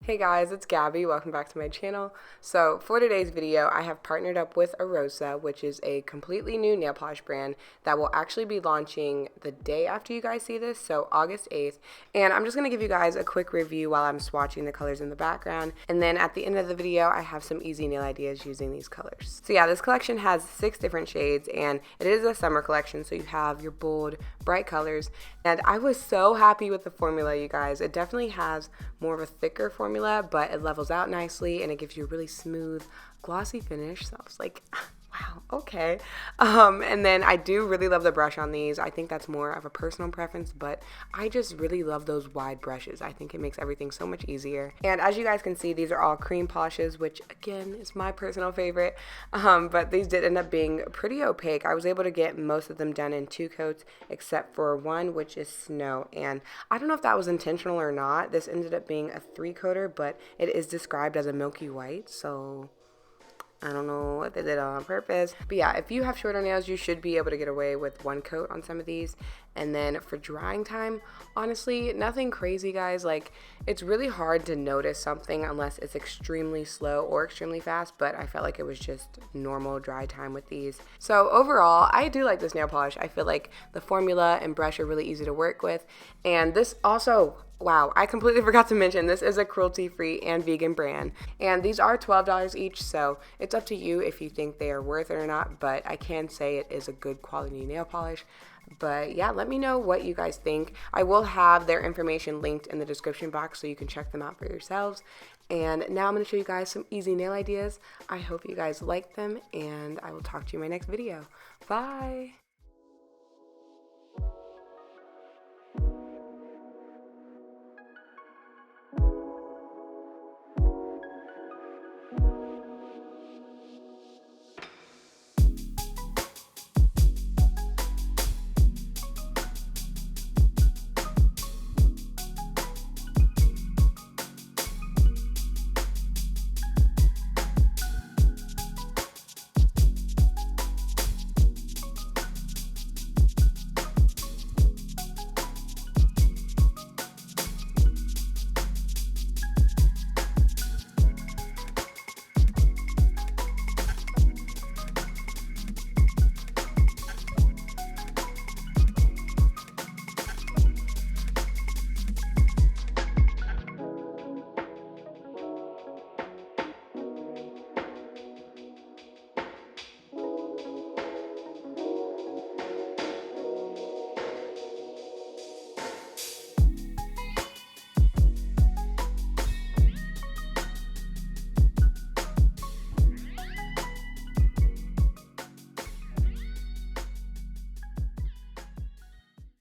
Hey guys, it's Gabby. Welcome back to my channel. So for today's video, I have partnered up with Orosa, which is a completely new nail polish brand that will actually be launching the day after you guys see this, so August 8th. And I'm just going to give you guys a quick review while I'm swatching the colors in the background. And then at the end of the video, I have some easy nail ideas using these colors. So yeah, this collection has 6 different shades and it is a summer collection, so you have your bold, bright colors. And I was so happy with the formula, you guys. It definitely has more of a thicker formula, but it levels out nicely and it gives you a really smooth, glossy finish. So I was like, wow, okay. And then I do really love the brush on these. I think that's more of a personal preference, but I just really love those wide brushes. I think it makes everything so much easier. And as you guys can see, these are all cream polishes, which again is my personal favorite. But these did end up being pretty opaque. I was able to get most of them done in 2 coats, except for one, which is snow. And I don't know if that was intentional or not. This ended up being a 3-coater, but it is described as a milky white, so I don't know if they did it on purpose. But yeah, if you have shorter nails, you should be able to get away with 1 coat on some of these. And then for drying time, honestly, nothing crazy, guys. Like, it's really hard to notice something unless it's extremely slow or extremely fast, but I felt like it was just normal dry time with these. So overall, I do like this nail polish. I feel like the formula and brush are really easy to work with. And this also, wow, I completely forgot to mention, this is a cruelty-free and vegan brand. And these are $12 each, so it's up to you if you think they are worth it or not, but I can say it is a good quality nail polish. But yeah, let me know what you guys think. I will have their information linked in the description box so you can check them out for yourselves. And now I'm going to show you guys some easy nail ideas. I hope you guys like them, and I will talk to you in my next video. Bye!